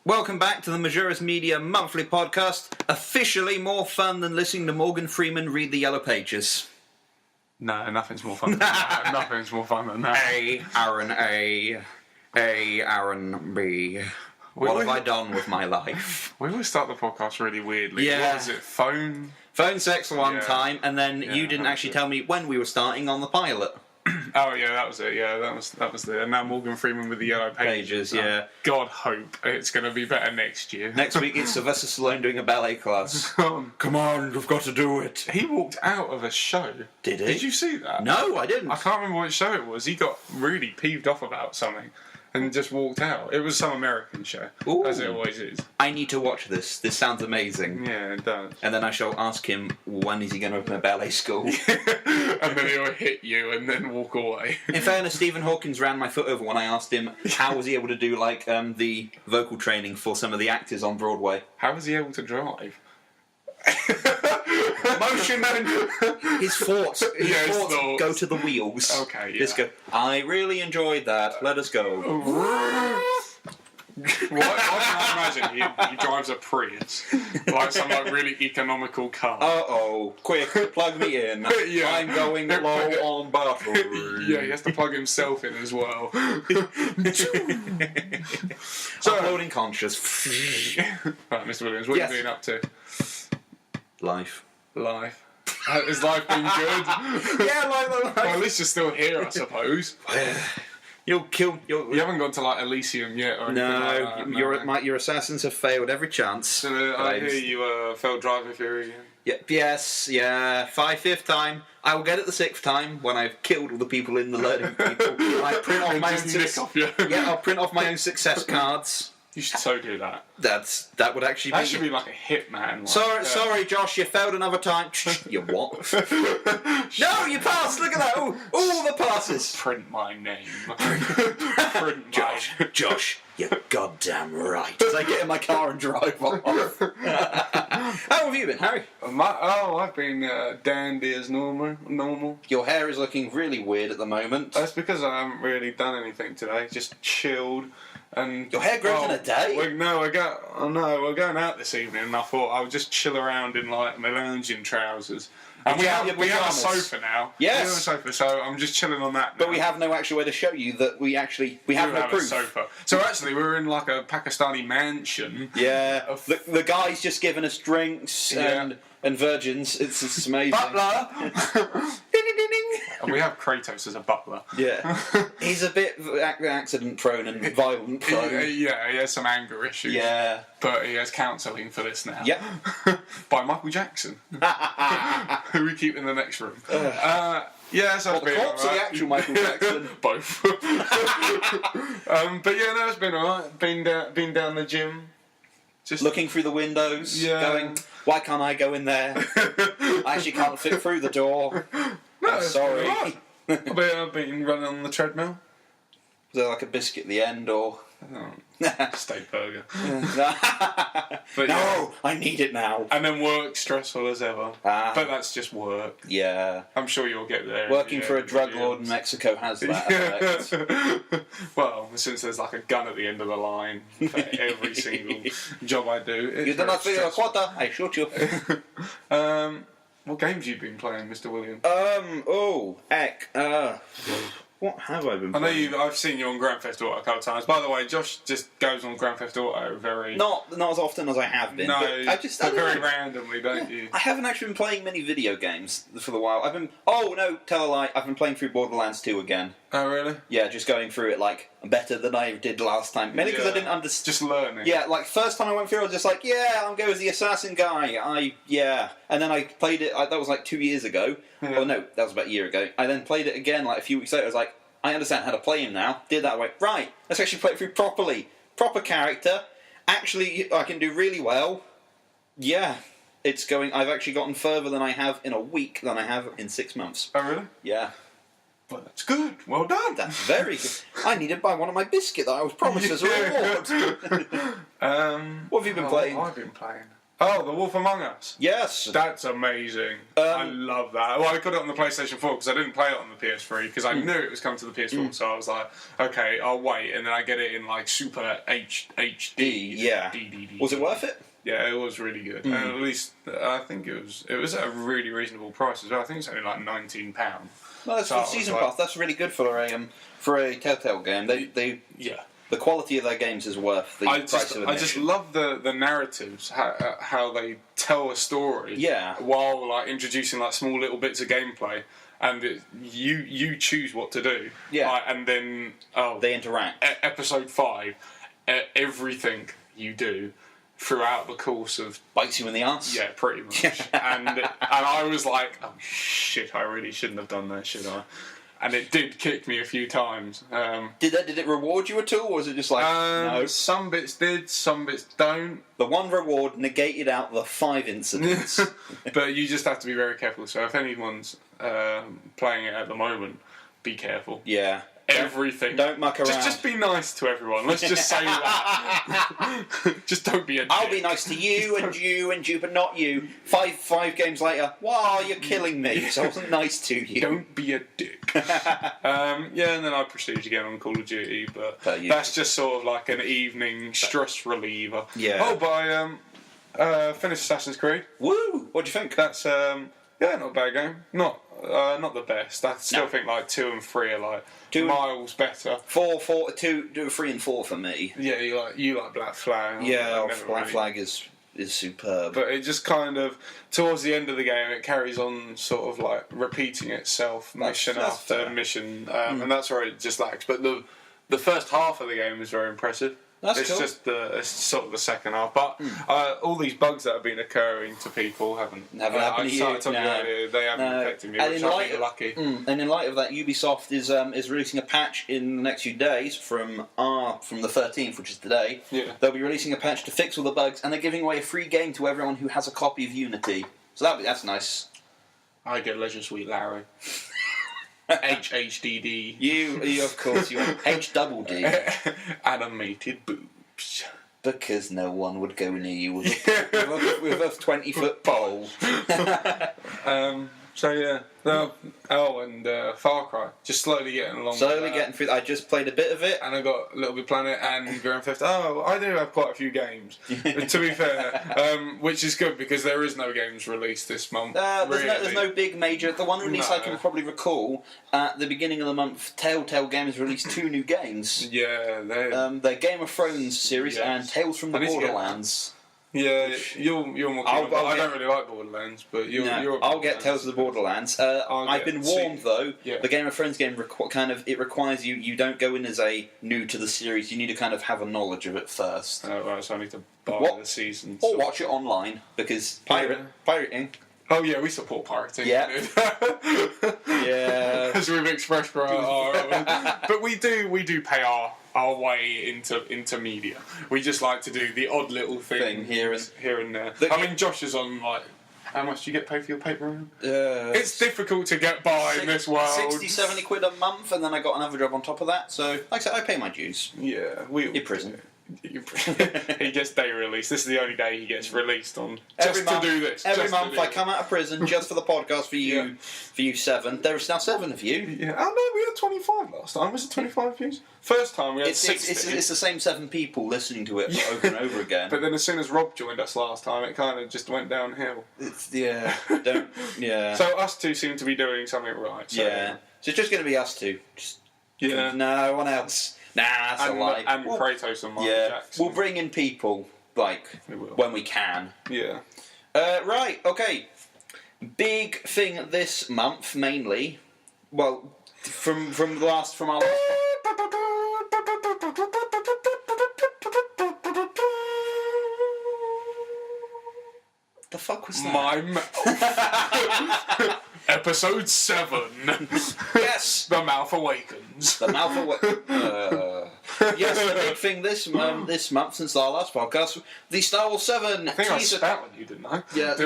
Welcome back to the Majoris Media monthly podcast. Officially more fun than listening to Morgan Freeman read the Yellow Pages. No, nothing's more fun than that. Nothing's more fun than that. A, Aaron A. A, Aaron B. What have I done with my life? We always start the podcast really weirdly. Yeah. What was it? Phone sex one time, and then you didn't actually tell me when we were starting on the pilot. Oh yeah, that was it. Yeah, that was it. And now Morgan Freeman with the Yellow Pages. Yeah. God hope it's going to be better next year. Next week it's Sylvester Stallone doing a ballet class. Come on, we've got to do it. He walked out of a show. Did he? Did you see that? No, I didn't. I can't remember what show it was. He got really peeved off about something and just walked out. It was some American show, as it always is. I need to watch this. This sounds amazing. Yeah, it does. And then I shall ask him, when is he going to open a ballet school? And then he'll hit you and then walk away. In fairness, Stephen Hawkins ran my foot over when I asked him how was he able to do the vocal training for some of the actors on Broadway. How was he able to drive? Motion. His thoughts go to the wheels. Okay, yeah. Just go, I really enjoyed that. Let us go. I can imagine he drives a Prius, like some really economical car. Uh-oh, quick, plug me in. Yeah. I'm going low on battery. Yeah, he has to plug himself in as well. So, uploading conscious. Right, Mr. Williams, what are you been up to? Life. Has life been good? Yeah, life. Well, at least you're still here, I suppose. You haven't gone to Elysium yet, or anything like that. Your assassins have failed every chance. So, I hear you failed Driver Theory again. Yes, 5th time. I will get it the 6th time when I've killed all the people in the learning people. I print off my own I'll print off my own success cards. You should so do that. That would actually That should be like a hitman. Sorry, Josh, you failed another time. You what? No, you passed. Look at that. All the passes. Print my name. Josh, you're goddamn right. As I get in my car and drive off. How have you been, Harry? I've been dandy as normal. Your hair is looking really weird at the moment. That's because I haven't really done anything today. Just chilled. And your hair grows in a day? We're going out this evening, and I thought I would just chill around in my lounging trousers. And we have a sofa now. Yes. We have a sofa, so I'm just chilling on that now. But we have no actual way to show you that we have no proof. A sofa. So actually, we're in like a Pakistani mansion. Yeah. The guy's just giving us drinks and virgins. It's amazing. Butler. And we have Kratos as a butler. Yeah. He's a bit accident prone and violent prone. Yeah, he has some anger issues. Yeah. But he has counselling for this now. Yep. By Michael Jackson. Who we keep in the next room. So the corpse or the actual Michael Jackson? Both. But yeah, no, it's been alright. Been down the gym. Just looking through the windows, going, why can't I go in there? I actually can't fit through the door. No, I'm sorry. Right. I've been running on the treadmill. Was there like a biscuit at the end, or steak burger? But no, I need it now. And then work stressful as ever. But that's just work. Yeah, I'm sure you'll get there. Working for a drug lord in Mexico has that effect. Well, since there's like a gun at the end of the line for every single job I do. You do not feel a quota, I shoot you. What games have you been playing, Mr. Williams? What have I been playing? I've seen you on Grand Theft Auto a couple of times. By the way, Josh just goes on Grand Theft Auto very... Not as often as I have been. No, but very randomly, don't you? I haven't actually been playing many video games for a while. Tell a lie, I've been playing through Borderlands 2 again. Oh, really? Yeah, just going through it, better than I did last time. Mainly because I didn't understand... Just learning. Yeah, first time I went through I was just I'm going as the assassin guy. And then I played it, that was 2 years ago. Yeah. Oh, no, that was about a year ago. I then played it again, a few weeks later. I was like, I understand how to play him now. Did that way. Right, let's actually play it through properly. Proper character. Actually, I can do really well. Yeah, it's going... I've actually gotten further than I have in a week than I have in 6 months. Oh, really? Yeah. Well, that's good. Well done. That's very good. I need to buy one of my biscuit that I was promised as a reward. What have you been playing? I've been playing. Oh, The Wolf Among Us. Yes. That's amazing. I love that. Well, I got it on the PlayStation 4 because I didn't play it on the PS3 because I knew it was coming to the PS4. So I was like, okay, I'll wait, and then I get it in like Super HD. Yeah. Was it worth it? Yeah, it was really good. And at least I think it was at a really reasonable price as well. I think it's only like £19. Well, that's for season pass. That's really good for a Telltale game. They the quality of their games is worth the price of admission. I just love the narratives, how they tell a story. Yeah. While like introducing like small little bits of gameplay, and you choose what to do. Yeah. And then they interact. Episode 5, everything you do throughout the course of bites you in the arse. Yeah, pretty much. and I was like, oh shit, I really shouldn't have done that, should I? And it did kick me a few times. Did it reward you at all, or was it just like no? Some bits did, some bits don't. The one reward negated out the 5 incidents. But you just have to be very careful. So if anyone's playing it at the moment, be careful. Yeah. Everything. Don't muck around. Just be nice to everyone. Let's just say that. Just don't be a dick. I'll be nice to you and you and you, but not you. Five games later, wow, you're killing me. So I wasn't nice to you. Don't be a dick. And then I proceeded again on Call of Duty, but that's just sort of like an evening stress reliever. Yeah. Oh, but I finished Assassin's Creed. Woo! What do you think? That's not a bad game. Not the best. I still think like 2 and 3 are like miles better. 2, 3 and 4 for me. Yeah, you like Black Flag. Yeah, Black Flag is superb. But it just kind of towards the end of the game, it carries on sort of like repeating itself mission after mission, and that's where it just lacks. But the first half of the game is very impressive. That's cool. It's sort of the second half, but all these bugs that have been occurring to people haven't happened to you. They haven't affected me, which I think lucky. And in light of that, Ubisoft is releasing a patch in the next few days from the 13th, which is today. Yeah. They'll be releasing a patch to fix all the bugs, and they're giving away a free game to everyone who has a copy of Unity. So that's nice. I get Leisure Suite Larry. HHDD. You of course, you want HDD. Animated boobs. Because no one would go near you with a 20-foot pole. So yeah. And Far Cry. Just slowly getting along. Slowly getting through. I just played a bit of it. And I got Little Big Planet and Grand Theft. I do have quite a few games. To be fair. Which is good because there is no games released this month. There's no big major. The one release I can probably recall at the beginning of the month, Telltale Games released 2 new games. Yeah, their Game of Thrones series and Tales from the Borderlands. Yeah, you're more. I don't really like Borderlands, but you're. I'll get Tales of the Borderlands. I've been warned though. Yeah. The Game of Thrones game it requires you don't go in as a new to the series. You need to kind of have a knowledge of it first. Right, so I need to buy the seasons or watch it online because pirating. Oh yeah, we support pirating. Yeah. Yeah. As we've expressed for but we do pay our way into media. We just like to do the odd little thing here and there. I mean, Josh is on like. How much do you get paid for your paper? It's difficult to get by in this world. 60, 70 quid a month, and then I got another job on top of that. So, like I said, I pay my dues. Yeah, in prison. He gets day release. This is the only day he gets released on. Every month, to do this. Every month I come out of prison just for the podcast for you. For you 7. There is now 7 of you. Yeah. Oh no, we had 25 last time. Was it 25 views? First time we had 60. It's the same 7 people listening to it over and over again. But then as soon as Rob joined us last time, it kind of just went downhill. So us two seem to be doing something right. So. Yeah. So it's just going to be us two. No one else. Nah, that's a lie. And Kratos and Michael Jackson. We'll bring in people, when we can. Yeah. Right, okay. Big thing this month, mainly. Well, from our last... The fuck was that? My mouth. Episode 7. Yes. The Mouth Awakens. The Mouth Awakens. Yes, the big thing this month since our last podcast, the Star Wars 7 I think teaser. I spat on you, didn't I? Yeah.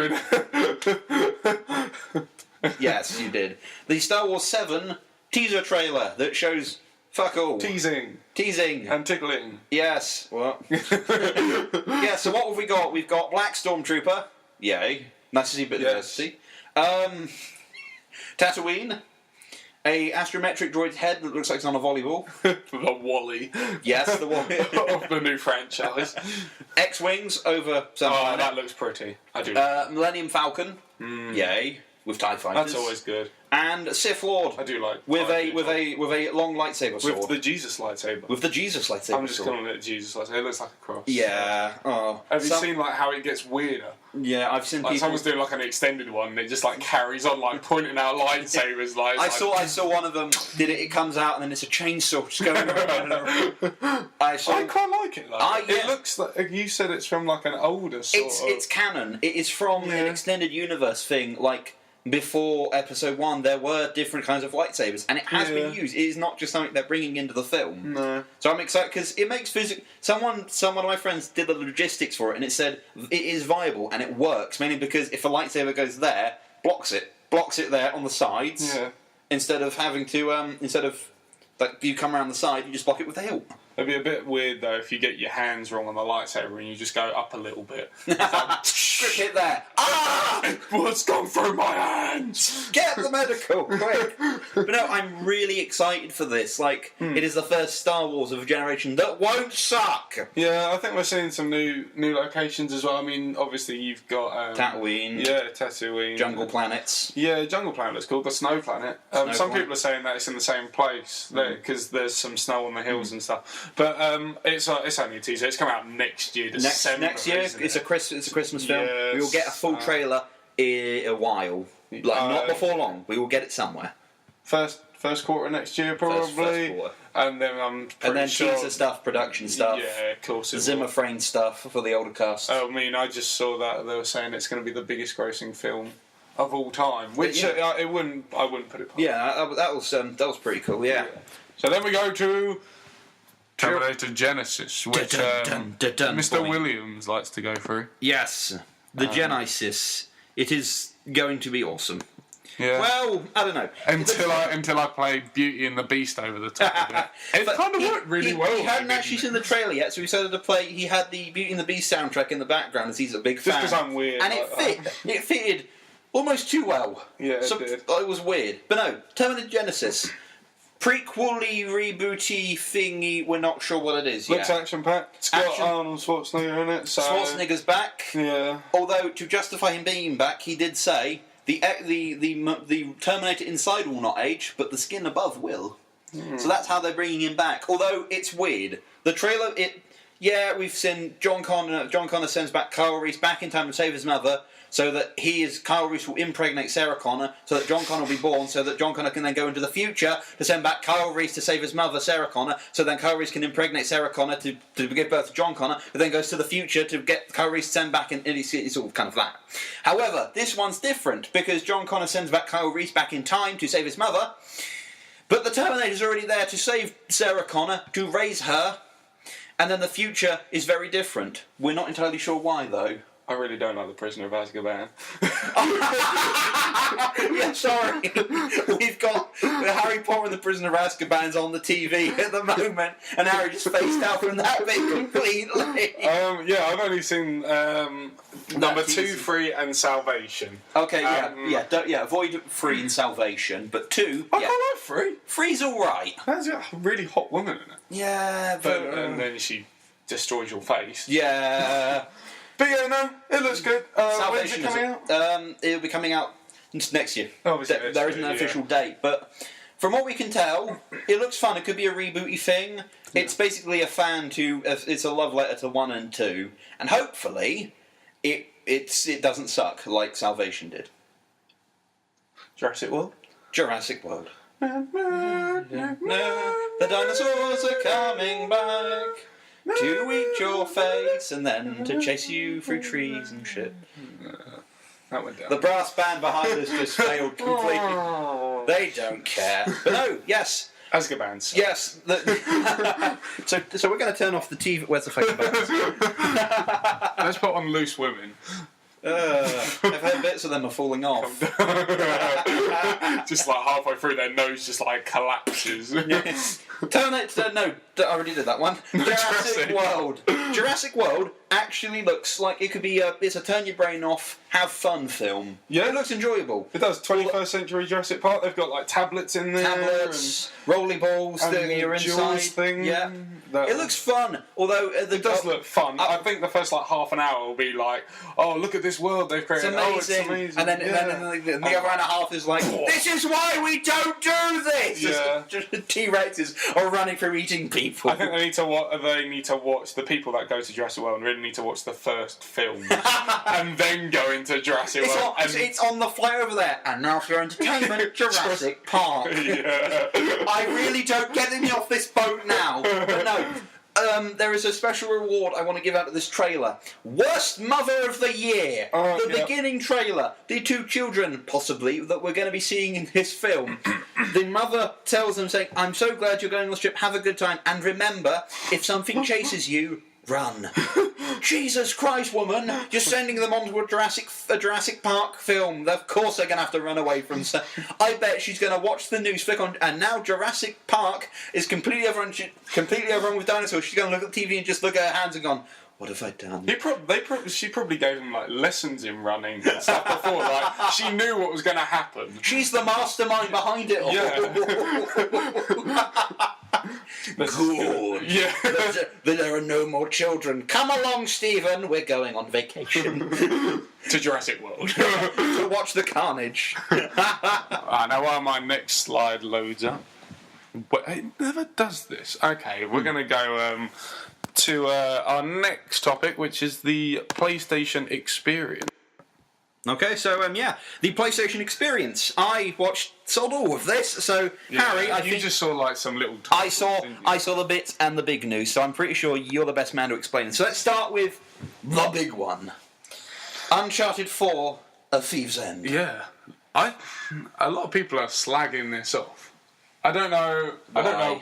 Yes, you did. The Star Wars 7 teaser trailer that shows fuck all. Teasing. And tickling. Yes. What? Yeah, yeah, so what have we got? We've got Black Stormtrooper. Yay. Nice to see a bit of diversity. Tatooine. A astrometric droid head that looks like it's on a volleyball. The Wally. Yes, the Wally. Of the new franchise. X-Wings over some planet. That looks pretty. I do. Millennium Falcon. Yay. With TIE fighters. That's always good. And Sith Lord. I do like. With a long lightsaber sword. With the Jesus lightsaber. With the Jesus lightsaber. I'm just calling it Jesus lightsaber. It looks like a cross. Yeah. Oh. Have you seen like how it gets weirder? Yeah, I've seen people. Someone's doing like an extended one. And it just like carries on, like pointing out lightsabers. Like I saw one of them. It comes out and then it's a chainsaw just going around. I quite like it. It looks like you said it's from like an older sort of. It's canon. It is from an extended universe thing. Like before Episode 1, there were different kinds of lightsabers, and it has been used. It is not just something they're bringing into the film. No. So I'm excited because it makes physics. Someone of my friends did the logistics for it, and it said it is viable and it works. Mainly because if a lightsaber goes there, blocks it there on the sides, instead of having to like you come around the side, you just block it with the hilt. It'd be a bit weird though if you get your hands wrong on the lightsaber and you just go up a little bit. It's like, grip it there. Ah! What's gone through my hands? Get the medical, quick! But no, I'm really excited for this. Like, it is the first Star Wars of a generation that won't suck. Yeah, I think we're seeing some new locations as well. I mean, obviously you've got Tatooine. Yeah, Tatooine. Jungle planets. Yeah, Jungle Planet is called the Snow Planet. Some people are saying that it's in the same place because there's some snow on the hills and stuff. But it's only a teaser. It's coming out next year, December. Next year, it's a Christmas film. Yes, We will get a full trailer in a while, not before long. We will get it somewhere. First quarter next year, probably. First quarter. And then I'm pretty sure. Teaser stuff, production stuff. Yeah, of course. Zimmer frame stuff for the older cast. I mean, I just saw that they were saying it's going to be the biggest grossing film of all time, which I wouldn't put it past. Yeah, that was pretty cool. Yeah. So then we go to Terminator Genesis, which Mr. Williams likes to go through. Yes, the Genesis. It is going to be awesome. Yeah. Well, I don't know. Until I play Beauty and the Beast over the top of it. It kind of worked really well. He hadn't actually seen the trailer yet, so we decided to play. He had the Beauty and the Beast soundtrack in the background, as he's a big fan. Just because I'm weird. And it fitted almost too well. Yeah, it did. It was weird. But no, Terminator Genesis. Prequel-y, rebooty thingy, we're not sure what it is yet. Looks action-packed. It's got Arnold Schwarzenegger in it, so... Schwarzenegger's back. Yeah. Although, to justify him being back, he did say, the Terminator inside will not age, but the skin above will. So that's how they're bringing him back. Although, it's weird. The trailer, we've seen John Connor sends back Kyle Reese back in time to save his mother, so that Kyle Reese will impregnate Sarah Connor, so that John Connor will be born, so that John Connor can then go into the future to send back Kyle Reese to save his mother, Sarah Connor, so then Kyle Reese can impregnate Sarah Connor to give birth to John Connor, who then goes to the future to get Kyle Reese to send back, and it's all kind of that. However, this one's different, because John Connor sends back Kyle Reese back in time to save his mother, but the Terminator's already there to save Sarah Connor, to raise her, and then the future is very different. We're not entirely sure why, though. I really don't like The Prisoner of Azkaban. Yeah, sorry. We've got Harry Potter and the Prisoner of Azkaban's on the TV at the moment, and Harry just faced out from that bit completely. I've only seen number 2, 3, and Salvation. Okay, avoid 3 and Salvation, but 2. I quite like 3. 3's alright. There's a really hot woman in it. Yeah, but and then she destroys your face. Yeah. But yeah, no, it looks good. When's it coming out? It'll be coming out next year. Obviously, there isn't an official date, but from what we can tell, it looks fun. It could be a rebooty thing. Yeah. It's basically it's a love letter to 1 and 2, and hopefully, it doesn't suck like Salvation did. Jurassic World. The dinosaurs are coming back. To eat your face and then to chase you through trees and shit. That went down. The brass band behind us just failed completely. They don't care. But no, yes. Azkaban. So. Yes. So we're going to turn off the TV. Where's the fucking button? Let's put on Loose Women. I've heard bits of them are falling off. Just like halfway through, their nose just like collapses. I already did that one. Jurassic World. Jurassic World actually looks like it could be it's a turn your brain off, have fun film. Yeah. It looks enjoyable. It does. 21st century Jurassic Park. They've got like tablets in there. Tablets, rolly balls that you're inside. Thing. Yeah. It looks fun. Although it does look fun. I think the first like half an hour will be like, oh, look at this world they've created. It's amazing. And then the other half is like, this is why we don't do this. Yeah. Just T-Rexes are running through eating people. I think they need to watch the people that go to Jurassic World really need to watch the first film and then go into Jurassic World. It's on the fly over there. And now for your entertainment, Jurassic Park. Yeah. I really don't get me off this boat now. But no. There is a special reward I want to give out of this trailer. Worst Mother of the Year. The beginning trailer. The two children, possibly, that we're going to be seeing in this film. The mother tells them, saying, I'm so glad you're going on this trip. Have a good time. And remember, if something chases you, run. Jesus Christ, woman! You're sending them onto a Jurassic Park film. Of course they're going to have to run away from stuff. I bet she's going to watch the news, flick on, and now Jurassic Park is completely overrun with dinosaurs. She's going to look at the TV and just look at her hands and gone, what have I done? She probably gave him like lessons in running and stuff before. Like she knew what was going to happen. She's the mastermind behind it all. Yeah. Good. Yeah. There are no more children. Come along, Stephen. We're going on vacation to Jurassic World to watch the carnage. Now while my next slide loads up, it never does this. Okay, we're going to go to our next topic, which is the PlayStation Experience. Okay, so the PlayStation Experience. I watched all of this. So Harry, I think just saw like some little. I saw the bits and the big news. So I'm pretty sure you're the best man to explain it. So let's start with the big one: Uncharted 4: A Thief's End. Yeah, a lot of people are slagging this off. I don't know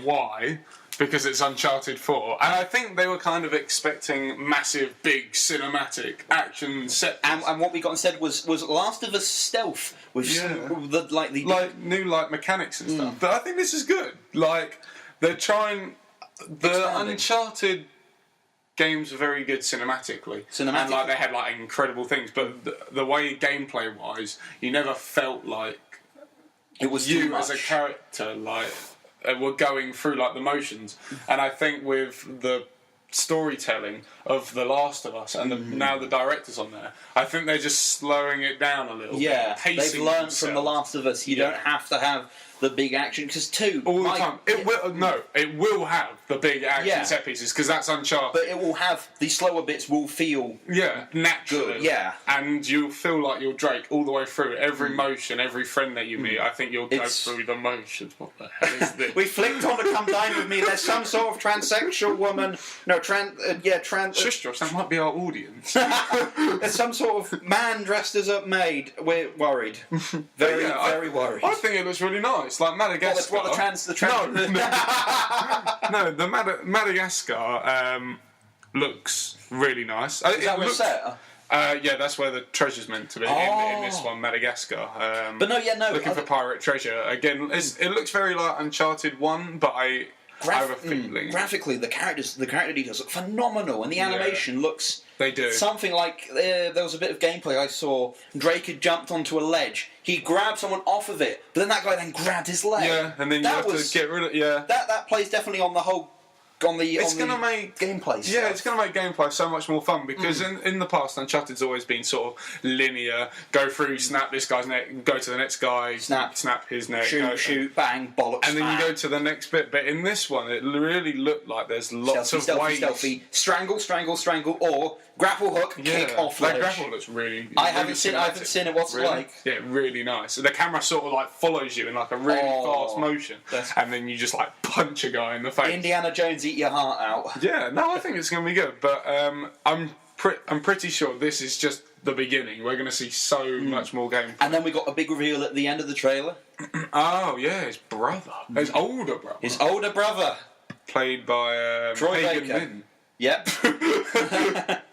why. Because it's Uncharted 4. And I think they were kind of expecting massive, big, cinematic action set. And what we got instead was Last of Us stealth with new mechanics and stuff. But I think this is good. Like, they're trying... The Uncharted games are very good cinematically. And like they had like incredible things. But the way gameplay-wise, you never felt like it was you as a character, like... We're going through like the motions, and I think with the storytelling of The Last of Us and now the director's on there, I think they're just slowing it down a little bit. Yeah, they've learned from The Last of Us. You don't have to have the big action because all the time. It will have the big action set pieces because that's Uncharted. But it will have the slower bits will feel naturally. Good, yeah, and you'll feel like you're Drake all the way through every motion, every friend that you meet. I think you'll go through the motions. What the hell is this? We flicked on to Come Dine With Me. There's some sort of transsexual woman. No, Shush, Josh, that might be our audience. There's some sort of man dressed as a maid. We're worried. Very worried. I think it looks really nice. Like Madagascar. No, the Madagascar looks really nice. Is that where it's set? Yeah, that's where the treasure's meant to be in this one, Madagascar. Looking for pirate treasure. Again, it looks very like Uncharted 1, but I have a feeling. Graphically, the character details look phenomenal, and the animation looks... They do. Something like, there was a bit of gameplay I saw, Drake had jumped onto a ledge, he grabbed someone off of it, but then that guy then grabbed his leg. Yeah, and then you have to get rid of... That plays definitely on the whole... It's going to make gameplay stuff. Yeah, it's going to make gameplay so much more fun because in the past, Uncharted's always been sort of linear. Go through, snap this guy's neck, go to the next guy, snap his neck, shoot, bang, bollocks, and then you go to the next bit. But in this one, it really looked like there's lots of ways. Stealthy, strangle, or grapple hook, kick off. That grapple looks really. I haven't seen it. What's it like? Yeah, really nice. The camera sort of like follows you in like a really fast motion, and then you just like punch a guy in the face. Indiana Jones, eat your heart out. Yeah, no, I think it's going to be good, but I'm pretty sure this is just the beginning. We're going to see so much more gameplay. And then we got a big reveal at the end of the trailer. Oh yeah, his brother, his older brother, played by Troy Baker. Lynn. Yep.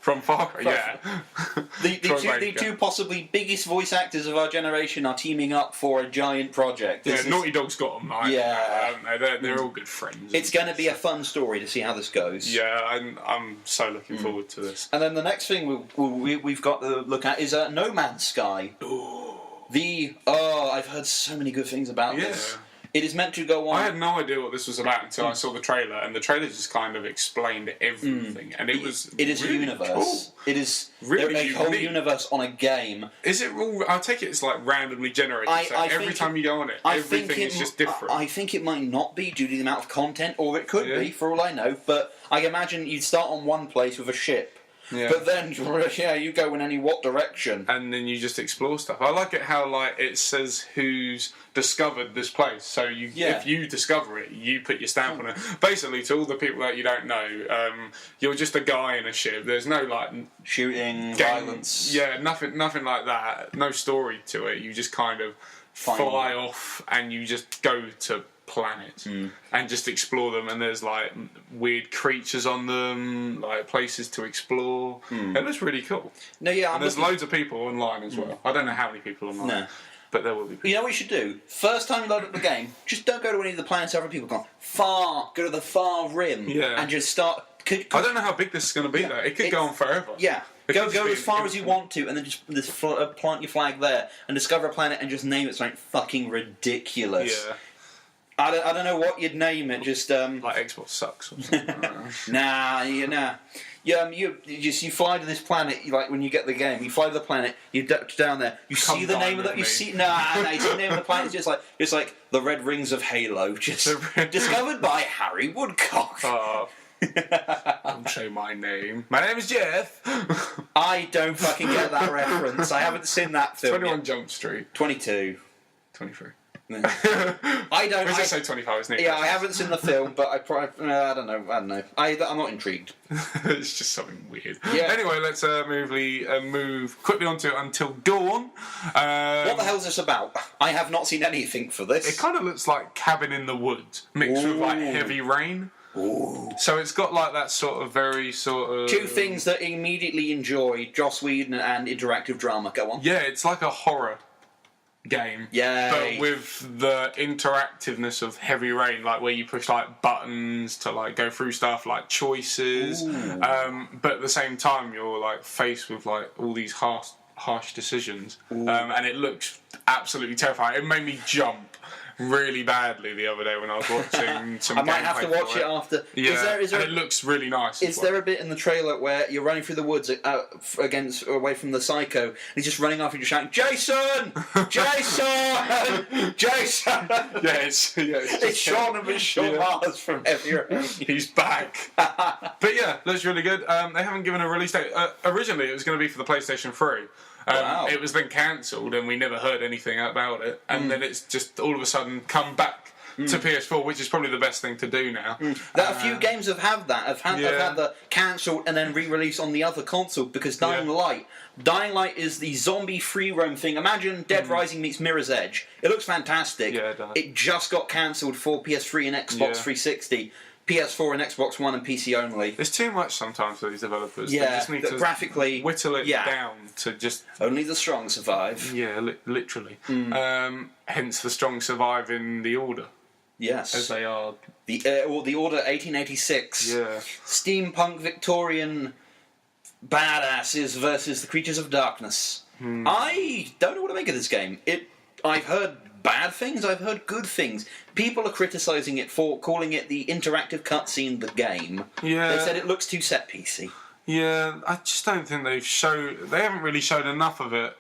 From Far Cry, yeah. The two possibly biggest voice actors of our generation are teaming up for a giant project. Naughty Dog's got them. Haven't they? They're all good friends. It's going to be a fun story to see how this goes. Yeah, I'm so looking forward to this. And then the next thing we've got to look at is No Man's Sky. Ooh. I've heard so many good things about this. It is meant to go on. I had no idea what this was about until I saw the trailer, and the trailer just kind of explained everything. And it was It is really a universe. Cool. It is really a whole universe on a game. Is it all? I take it it's like randomly generated. Every time you go on it, everything is just different. I think it might not be due to the amount of content, or it could be, for all I know. But I imagine you'd start on one place with a ship. Yeah. But then, you go in any direction. And then you just explore stuff. I like it how it says who's discovered this place. So if you discover it, you put your stamp on it. Basically, to all the people that you don't know, you're just a guy in a ship. There's no shooting, violence. Yeah, nothing like that. No story to it. You just kind of fly off and you just go to planets and just explore them, and there's weird creatures on them, places to explore. It looks really cool. And there's loads of people online as well. I don't know how many people online, but there will be people. You know what you should do? First time you load up the game, just don't go to any of the planets other people gone. Go to the far rim and just start. I don't know how big this is going to be though. It could go on forever. Yeah. Go as far as you want to, and then just plant your flag there and discover a planet and just name it something fucking ridiculous. Yeah. I don't know what you'd name it. Just Xbox sucks or something. Nah. You fly to this planet. When you get the game, you fly to the planet. You down there. You see the name of that. You see the name of the planet. It's just like the Red Rings of Halo. Just discovered by Harry Woodcock. Don't say my name. My name is Jeff. I don't fucking get that reference. I haven't seen that film. 21 Jump Street. 22. 23. I don't. I say 25, isn't it? Yeah, I haven't seen the film, but I don't know. I'm not intrigued. It's just something weird. Yeah. Anyway, let's move quickly on to Until Dawn. What the hell is this about? I have not seen anything for this. It kind of looks like Cabin in the Woods mixed with Heavy Rain. Ooh. So it's got that sort of very sort of... Two things that immediately enjoy, Joss Whedon and interactive drama. Go on. Yeah, it's like a horror game. Yeah. But with the interactiveness of Heavy Rain, where you push buttons to go through stuff, choices. But at the same time you're faced with all these harsh decisions. And it looks absolutely terrifying. It made me jump really badly the other day when I was watching some. I might have to watch it after. Yeah, and it looks really nice. Is there a bit in the trailer where you're running through the woods away from the psycho, and he's just running after you, just shouting, "Jason, Jason, Jason!" It's Sean of Mars from Heavy Rain. He's back. But yeah, looks really good. They haven't given a release date. Originally, it was going to be for the PlayStation 3. Wow. It was then cancelled and we never heard anything about it, and then it's just all of a sudden come back to PS4, which is probably the best thing to do now. A few games have had that. Have had the cancelled and then re-released on the other console, because Dying Light is the zombie free roam thing. Imagine Dead Rising meets Mirror's Edge. It looks fantastic. Yeah, it does. It just got cancelled for PS3 and Xbox 360. PS4 and Xbox One and PC only. There's too much sometimes for these developers. Yeah, they just need to graphically whittle it down to just... Only the strong survive. Yeah, literally. Hence the strong survive in the Order. Yes. As they are... The Order 1886. Yeah. Steampunk Victorian badasses versus the creatures of darkness. I don't know what to make of this game. I've heard bad things, I've heard good things. People are criticising it for calling it the interactive cutscene the game. Yeah. They said it looks too set-piecey. Yeah, I just don't think they haven't really showed enough of it.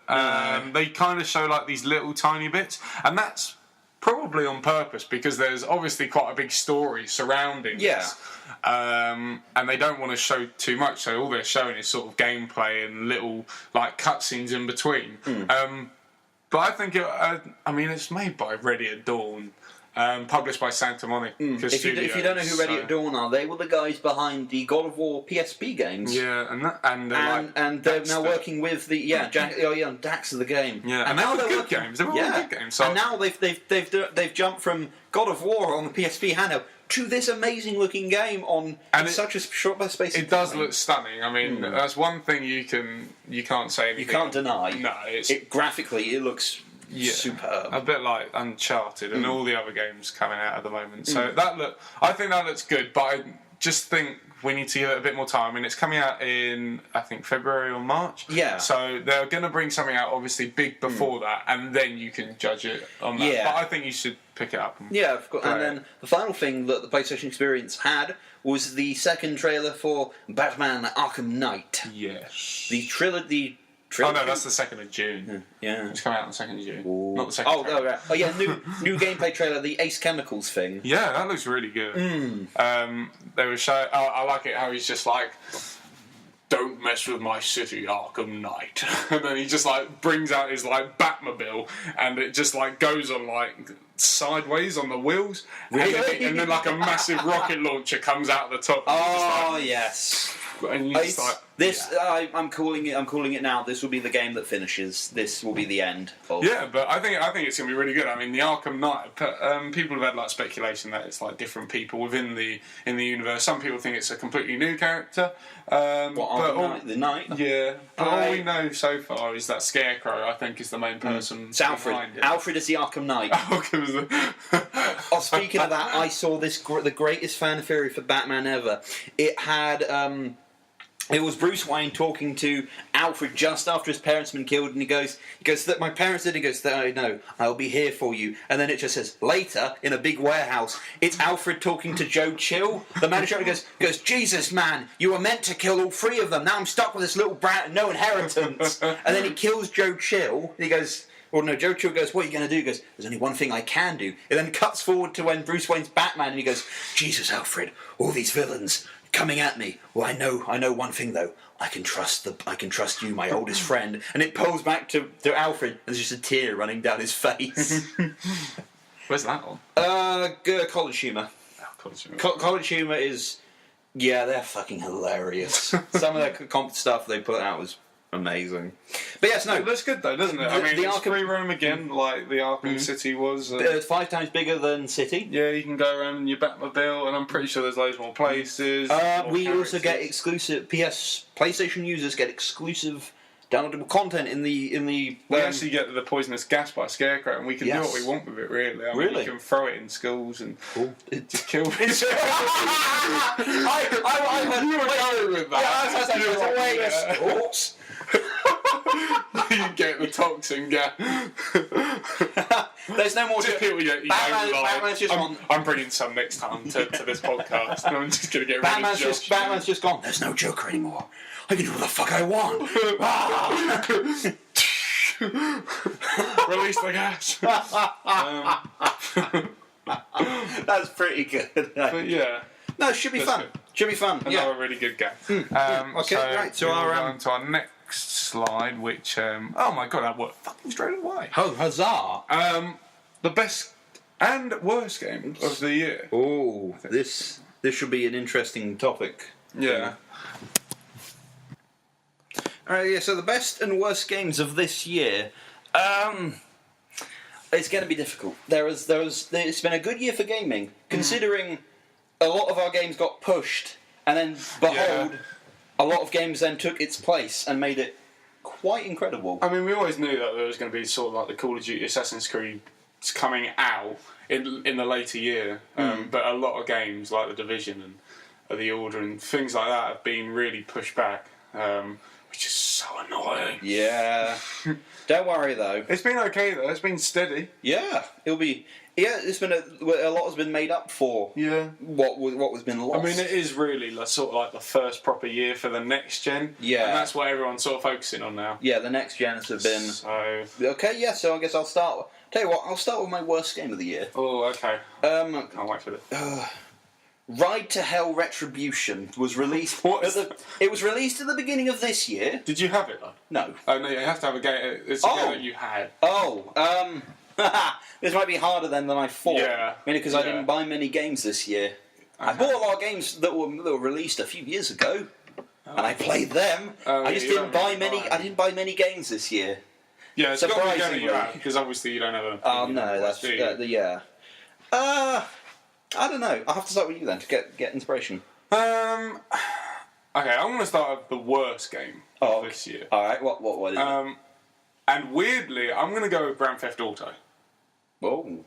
They kind of show these little tiny bits, and that's probably on purpose because there's obviously quite a big story surrounding this. And they don't want to show too much, so all they're showing is sort of gameplay and little cutscenes in between. But I think it's made by Ready at Dawn, published by Santa Monica If you don't know who Ready at Dawn are, they were the guys behind the God of War PSP games. Yeah, and they're now working with the Dax of the game. Yeah, and now they're good games. They're all good games. So. And now they've jumped from God of War on the PSP handheld to this amazing looking game on such a short space of time. It does look stunning. I mean, that's one thing you can't say anything. You can't deny. No, graphically it looks superb. A bit like Uncharted and all the other games coming out at the moment. So I think that looks good, but I just think we need to give it a bit more time. I mean, it's coming out in, I think, February or March. Yeah. So they're going to bring something out, obviously, big before that, and then you can judge it on that. Yeah. But I think you should pick it up. Yeah, of course. And then the final thing that the PlayStation Experience had was the second trailer for Batman Arkham Knight. Yes. The trilogy. Oh no, that's the 2nd of June. Yeah. It's coming out on the 2nd of June. Ooh. Not the 2nd. Oh, right. Oh yeah, new gameplay trailer, the Ace Chemicals thing. Yeah, that looks really good. They were showing. I like it how he's just like, "Don't mess with my city, Arkham Knight," and then he just like brings out his like Batmobile, and it just like goes on like sideways on the wheels, Really? and then like a massive rocket launcher comes out the top. Oh like, yes. And you just like this. I'm calling it now. This will be the game that finishes. This will be the end. Yeah, but I think it's gonna be really good. I mean, the Arkham Knight. People have had like speculation that it's like different people within the universe. Some people think it's a completely new character. The Knight. Yeah, but all we know so far is that Scarecrow, I think, is the main person. It's Alfred. Behind it. Alfred is the Arkham Knight. Speaking of that, I saw the greatest fan theory for Batman ever. It had. It was Bruce Wayne talking to Alfred just after his parents had been killed, and he goes, that my parents did. He goes, I know, I'll be here for you. And then it just says, later, in a big warehouse, it's Alfred talking to Joe Chill, the manager, and goes, Jesus, man, you were meant to kill all three of them. Now I'm stuck with this little brat, no inheritance. And then he kills Joe Chill, and he goes, well, no, Joe Chill goes, what are you going to do? He goes, there's only one thing I can do. It then cuts forward to when Bruce Wayne's Batman, and he goes, Jesus, Alfred, all these villains coming at me. Well, I know one thing though. I can trust you, my oldest friend. And it pulls back to Alfred, and there's just a tear running down his face. Where's that on? College Humor. Oh, College Humor. College Humor is, they're fucking hilarious. Some of the comp stuff they put out was amazing. But yes, no. It looks good though, doesn't it? I mean, the it's Arkham free roam again, like the Arkham City was. It's 5 times bigger than City. Yeah, you can go around in your Batmobile, and I'm pretty sure there's loads more places. We also get exclusive PlayStation users get exclusive downloadable content in the. We actually get the poisonous gas by Scarecrow, and we can do what we want with it. Really, I mean, you can throw it in schools and just kill people. You were going with that. Schools. You get the toxin gas. There's no more. Batman's just I'm bringing some next time to this podcast, and I'm just going to get rid of Josh. Batman's just gone. There's no Joker anymore. I can do what the fuck I want. Release the gas. That's pretty good. But yeah. No, it should be fun. Good. Should be fun. Another really good game. Okay, right. So to our next slide, which oh my god, that worked fucking straight away. Oh, huzzah! The best and worst game of the year. Oh, this should be an interesting topic. Yeah. Alright, yeah. So the best and worst games of this year. It's going to be difficult. It's been a good year for gaming, considering a lot of our games got pushed, and then behold, a lot of games then took its place and made it quite incredible. I mean, we always knew that there was going to be sort of like the Call of Duty Assassin's Creed coming out in the later year, but a lot of games like The Division and The Order and things like that have been really pushed back, which is so annoying. Yeah. Don't worry though. It's been okay though. It's been steady. Yeah, it'll be. Yeah, it's been a lot has been made up for. Yeah. What was been lost. I mean, it is really sort of like the first proper year for the next gen. Yeah. And that's what everyone's sort of focusing on now. Yeah, the next gens have been. So. Okay, yeah. So I guess I'll start. Tell you what, I'll start with my worst game of the year. Oh, okay. Can't wait for this. Ride to Hell Retribution was released. It was released at the beginning of this year. Did you have it though? No. Oh no, you have to have a game. It's a game that you had. Oh, this might be harder than I thought. Yeah. Because I didn't buy many games this year. Okay. I bought a lot of games that were released a few years ago, and I played them. I just didn't buy many. I didn't buy many games this year. Yeah, it's got to be a game that you have, because obviously you don't have a. Oh no, that's yeah. I don't know. I'll have to start with you then to get inspiration. Okay, I'm going to start with the worst game of this year. All right, what is it? And weirdly, I'm going to go with Grand Theft Auto. Oh.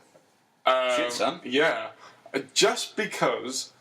Shit, son. Yeah. Just because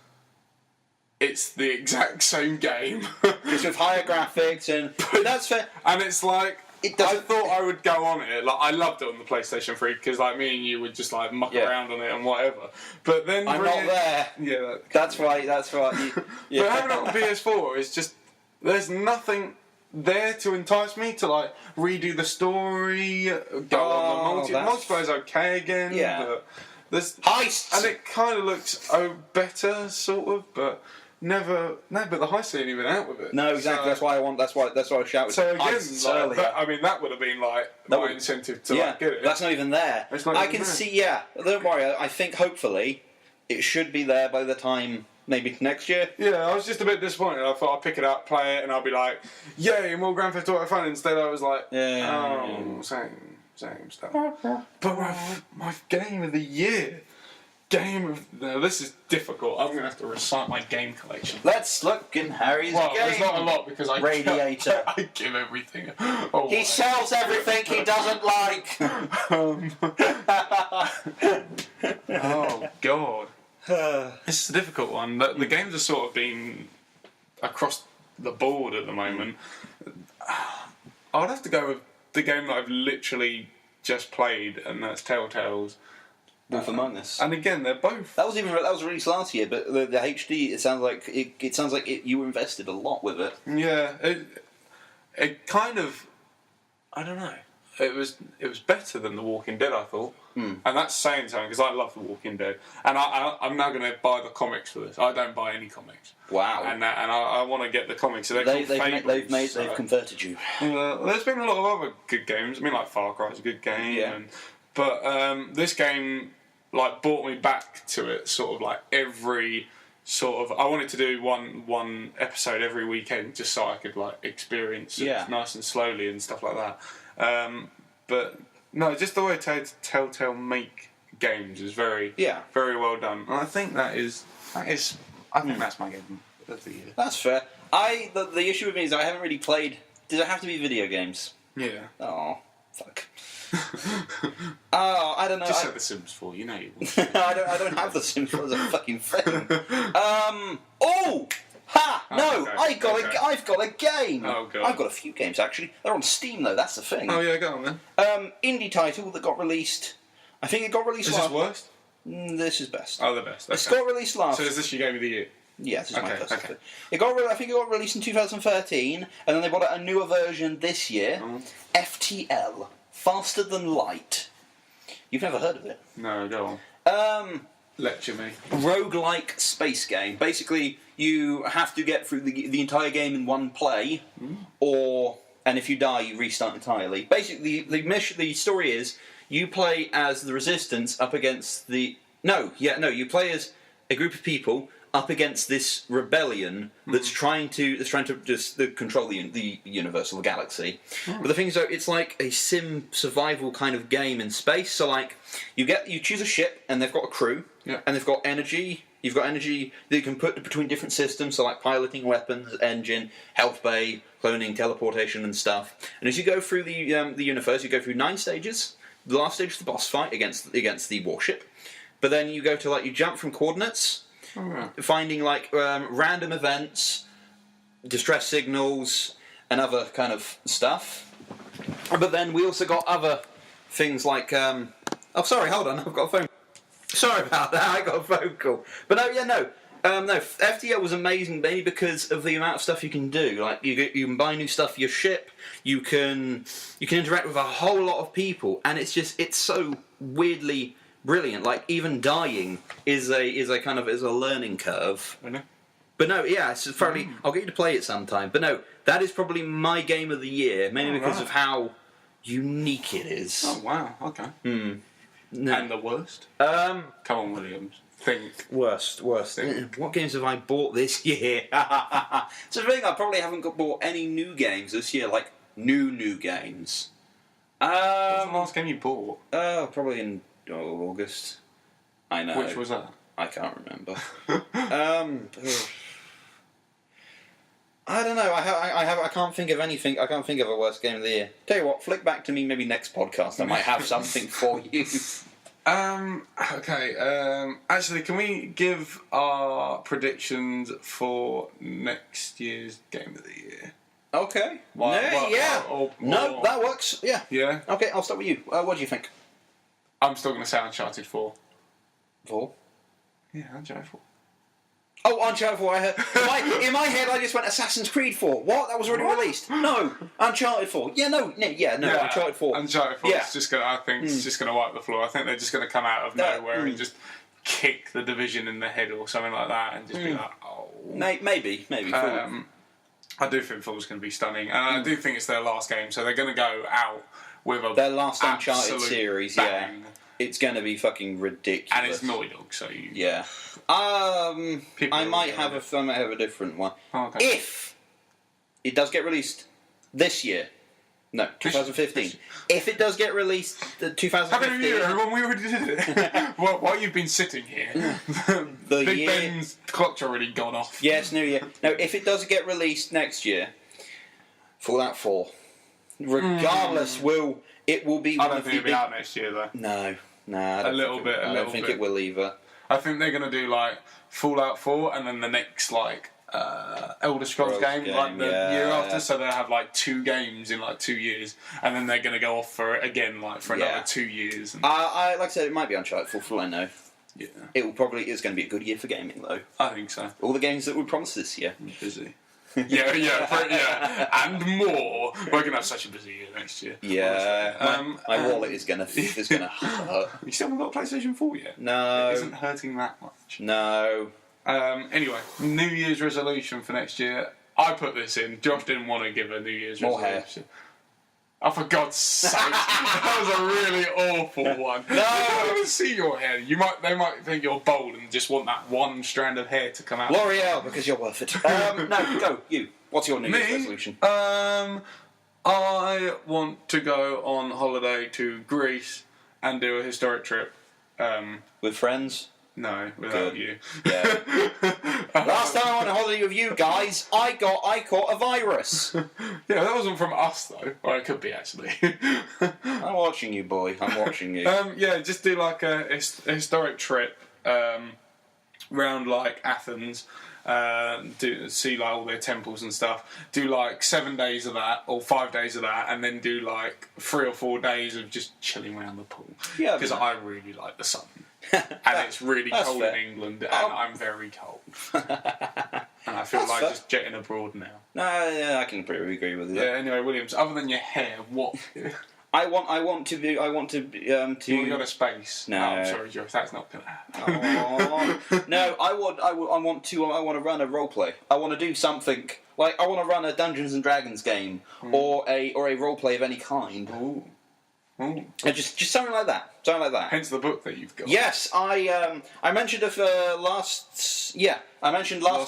it's the exact same game. It's with higher graphics and... That's fair. And it's like... I doesn't... thought I would go on it. Like, I loved it on the PlayStation 3 because, like, me and you would just, like, muck around on it and whatever. But then... I'm not there. Yeah. That's right. But having it on PS4 is just... There's nothing there to entice me to, like, redo the story, go on the multiplayer's okay again. Yeah. But there's... Heists! And it kind of looks better, sort of, but... Never, no, but the heist ain't even out with it. No, exactly. So, that's why I shouted. So again, that would have been like my incentive to like, get it. That's not even there. I can see. Yeah, don't worry. I think hopefully it should be there by the time maybe next year. Yeah, I was just a bit disappointed. I thought I'd pick it up, play it, and I'd be like, "Yay, more Grand Theft Auto fun!" Instead, I was like, same stuff. But my game of the year. No, this is difficult. I'm going to have to recite my game collection. Let's look in Harry's game. There's not a lot because I give everything. He sells everything he doesn't like. Oh God, this is a difficult one. The games are sort of been across the board at the moment. I'd have to go with the game that I've literally just played, and that's Telltale's Wolf Among Us. And again, they're both. That was released last year, but the HD. It sounds like you invested a lot with it. Yeah, it kind of. I don't know. It was better than The Walking Dead, I thought, and that's saying something because I love The Walking Dead, and I'm now going to buy the comics for this. I don't buy any comics. Wow. And I want to get the comics. So they've converted you. There's been a lot of other good games. I mean, like Far Cry is a good game. Yeah. But this game like brought me back to it. Sort of like every sort of. I wanted to do one episode every weekend just so I could like experience it nice and slowly and stuff like that. But no, just the way Telltale make games is very very well done. And I think that is I think that's my game of the year. That's fair. The issue with me is I haven't really played. Does it have to be video games? Yeah. Oh, fuck. I don't know. Just set The Sims 4, you know you will. I don't have The Sims 4 as a fucking thing. I've got a game. Oh god. I've got a few games actually. They're on Steam though. That's the thing. Oh yeah, go on then. Indie title that got released. I think it got released. Is this worst? This is best. Oh, the best. Okay. It's got released last. So is this your game of the year? Yeah, this is my first. Okay. I think it got released in 2013, and then they brought out a newer version this year. FTL, Faster Than Light. You've never heard of it? No, go on. Lecture me. Roguelike space game. Basically, you have to get through the entire game in one play, and if you die, you restart entirely. Basically, the story is you play as the Resistance up against you play as a group of people up against this rebellion that's trying to just control the universe or the galaxy. But the thing is, though, it's like a sim survival kind of game in space. So, like, you choose a ship, and they've got a crew, and they've got energy. You've got energy that you can put between different systems, so like piloting weapons, engine, health bay, cloning, teleportation, and stuff. And as you go through the universe, you go through 9 stages. The last stage is the boss fight against the warship. But then you go to you jump from coordinates. Finding random events, distress signals, and other kind of stuff. But then we also got other things like sorry, hold on, I've got a phone. Sorry about that, I got a phone call. But no, FTL was amazing mainly because of the amount of stuff you can do. Like you can buy new stuff for your ship. You can interact with a whole lot of people, and it's so weirdly brilliant. Like even dying is a learning curve. I know. But no, it's probably I'll get you to play it sometime. But no, that is probably my game of the year, mainly because of how unique it is. Oh wow, okay. No. And the worst? Come on, Williams. Think. Worst. What games have I bought this year? So the thing, I probably haven't bought any new games this year, like new games. What was the last game you bought? Probably in August. I know. Which was that? I can't remember. I don't know. I can't think of anything. I can't think of a worst game of the year. Tell you what, flick back to me maybe next podcast. I might have something for you. Okay. Actually, can we give our predictions for next year's game of the year? Okay. Or, that works. Yeah. Yeah. Okay, I'll start with you. What do you think? I'm still going to say Uncharted 4. 4? Yeah, Uncharted 4. Oh, Uncharted 4. I heard. In my head, I just went Assassin's Creed 4. What? That was already released. No, Uncharted 4. Yeah, no, Uncharted 4. Uncharted 4 is just going to, I think, it's just going to wipe the floor. I think they're just going to come out of nowhere and just kick the Division in the head or something like that and just be like, oh. Maybe. I do think 4 is going to be stunning. And I do think it's their last game, so they're going to go out with their last Uncharted series, bang. yeah. It's going to be fucking ridiculous. And it's Naughty Dog, so you... Yeah. I might have a different one. Oh, okay. If it does get released this year. No, 2015. If it does get released 2015... Happy New Year, everyone, we already did it. While you've been sitting here, Big Ben's clock's already gone off. Yes, New Year. No, if it does get released next year, Fallout 4, regardless, it will be... I don't think it'll be out next year, though. No, I don't think it will either. I think they're going to do, like, Fallout 4 and then the next, like... Elder Scrolls game like the year after, so they'll have like 2 games in like 2 years, and then they're going to go off for it again like for another 2 years. And... like I said, it might be Uncharted 4 for all I know. Yeah, it's going to be a good year for gaming though. I think so. All the games that we promised this year. Busy. Yeah, and more. We're going to have such a busy year next year. Yeah, my wallet is going to hurt. You still haven't got a PlayStation 4 yet? No, it isn't hurting that much. No. Anyway, New Year's resolution for next year. I put this in. Josh didn't want to give a New Year's resolution. Oh, for God's sake. That was a really awful one. No! I don't even see your hair. They might think you're bold and just want that one strand of hair to come out. L'Oreal, because you're worth it. No, go. You. What's your New Year's resolution? I want to go on holiday to Greece and do a historic trip. With friends? No, without you. Yeah. Last time I went on holiday with you guys, I caught a virus. Yeah, that wasn't from us though. Or it could be actually. I'm watching you, boy. I'm watching you. Yeah, just do like a historic trip round like Athens. See like all their temples and stuff. Do like 7 days of that or 5 days of that, and then do like 3 or 4 days of just chilling around the pool. Yeah, because I really like the sun. And it's really cold in England, and I'm very cold. And I feel like just jetting abroad now. No, yeah, I can pretty agree with you. Yeah. Anyway, Williams, other than your hair, what? I want to. You want to go to space? No, I'm sorry, Josh. That's not gonna happen. No, I want to run a roleplay. I want to do something like I want to run a Dungeons and Dragons game or a roleplay of any kind. Ooh. Just something like that. Something like that. Hence the book that you've got. Yes, I mentioned it last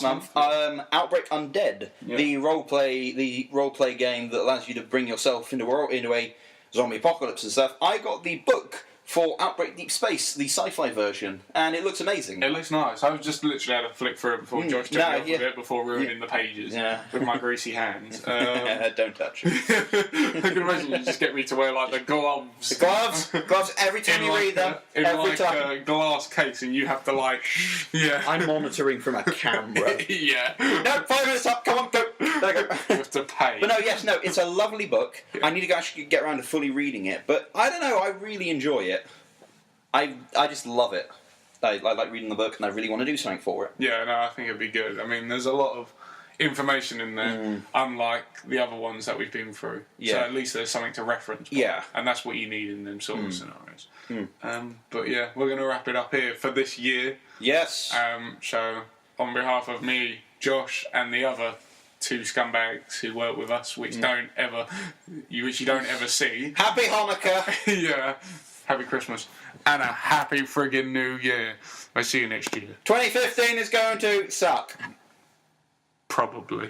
month. Outbreak Undead, the roleplay game that allows you to bring yourself into a zombie apocalypse and stuff. I got the book for Outbreak Deep Space, the sci-fi version, and it looks amazing. It looks nice. I was just literally had a flick through it before Josh took me off of it before ruining the pages with my greasy hands. Don't touch it. I can imagine you just get me to wear like the gloves. The gloves every time you read them. Every time. A glass case, and you have to like, I'm monitoring from a camera. No, 5 minutes up. Come on, go. There you go. You have to pay. But no, it's a lovely book. I need to actually get around to fully reading it, but I don't know. I really enjoy it. I just love it. I like reading the book, and I really want to do something for it. Yeah, no, I think it'd be good. I mean, there's a lot of information in there, unlike the other ones that we've been through. Yeah. So at least there's something to reference. Yeah. And that's what you need in them sort of scenarios. But yeah, we're going to wrap it up here for this year. Yes. So on behalf of me, Josh, and the other 2 scumbags who work with us, which you don't ever see. Happy Hanukkah. Yeah. Happy Christmas. And a happy friggin' New Year. I'll see you next year. 2015 is going to suck. Probably.